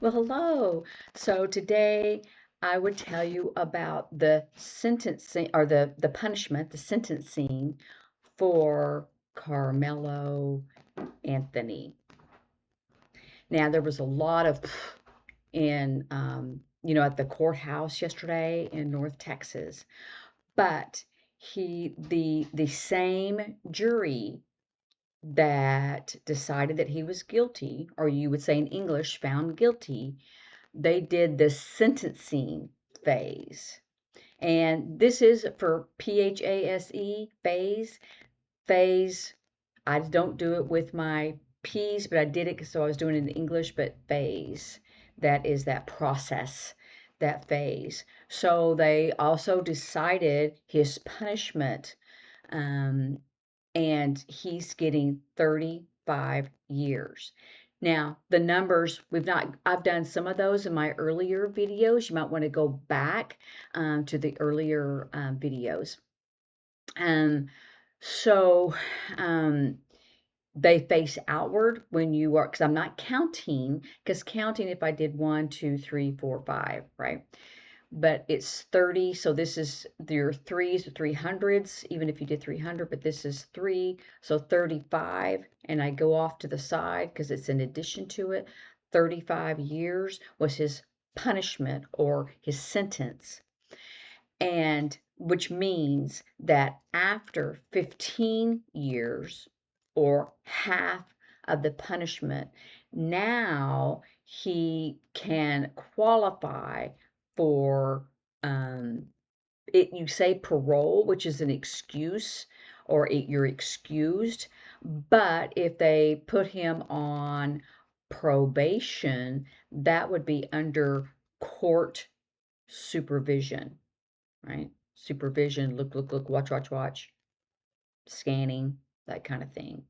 Well, hello. So today I would tell you about the sentencing or the punishment, the sentencing for Carmelo Anthony. Now there was a lot of in at the courthouse yesterday in North Texas, but the same jury that decided that he was guilty, or you would say in English, found guilty, they did the sentencing phase. And this is for PHASE, phase. Phase, I don't do it with my P's, but I did it so I was doing it in English, but phase. That is that process, that phase. So they also decided his punishment, um, and he's getting 35 years. Now, the numbers, I've done some of those in my earlier videos. You might want to go back to the earlier videos. Um, so um, they face outward when you are, because I'm not counting, because counting if I did 1, 2, 3, 4, 5, right? But it's 30. So this is your threes, 300s, even if you did 300, but this is 3. So 35. And I go off to the side because it's in addition to it. 35 years was his punishment or his sentence. And which means that after 15 years or half of the punishment, now he can qualify for you say parole, which is an excuse, or you're excused. But if they put him on probation, that would be under court supervision, right? Supervision, look, watch, scanning, that kind of thing.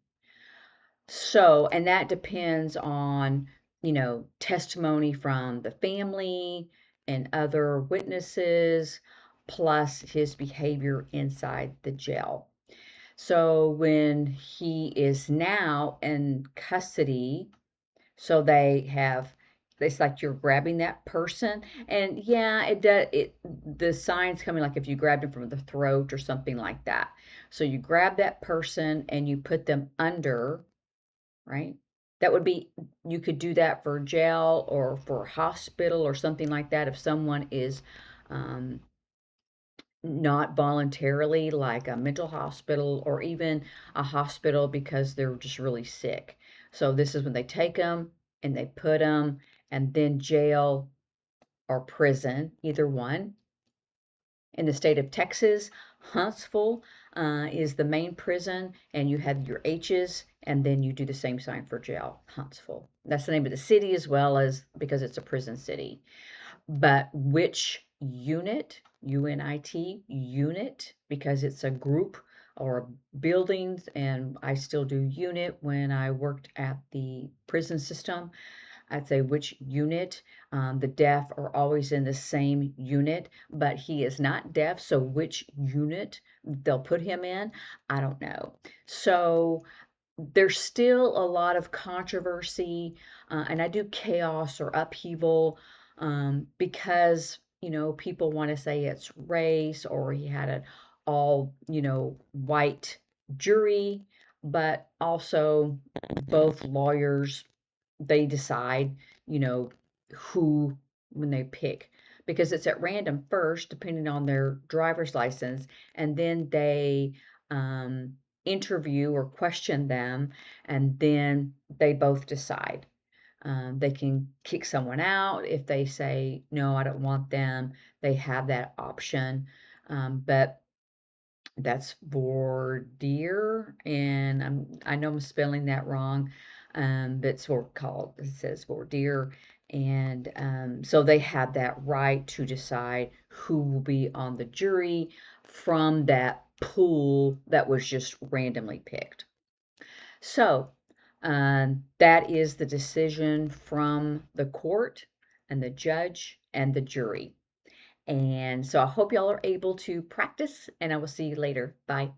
So, and that depends on, testimony from the family and other witnesses, plus his behavior inside the jail. So, when he is now in custody, so it's like you're grabbing that person, and yeah, it does it the signs coming like if you grabbed him from the throat or something like that. So you grab that person and you put them under, right? That would be, you could do that for jail or for hospital or something like that if someone is um, not voluntarily, like a mental hospital or even a hospital because they're just really sick. So this is when they take them and they put them, and then jail or prison, either one. In the state of Texas, Huntsville is the main prison, and you have your H's, and then you do the same sign for jail, Huntsville. That's the name of the city as well as because it's a prison city. But which unit, UNIT, unit, because it's a group or buildings, and I still do unit when I worked at the prison system. I'd say which unit. The deaf are always in the same unit, but he is not deaf, so which unit they'll put him in, I don't know. So there's still a lot of controversy, and I do chaos or upheaval because, people want to say it's race or he had an all, white jury, but also both lawyers, they decide, you know, who when they pick, because it's at random first, depending on their driver's license, and then they um, interview or question them, and then they both decide. They can kick someone out if they say, no, I don't want them. They have that option. But that's voir, and I know I'm spelling that wrong. That's what called. It says voir, and so they have that right to decide who will be on the jury from that pool that was just randomly picked. So that is the decision from the court and the judge and the jury. And so I hope y'all are able to practice, and I will see you later. Bye.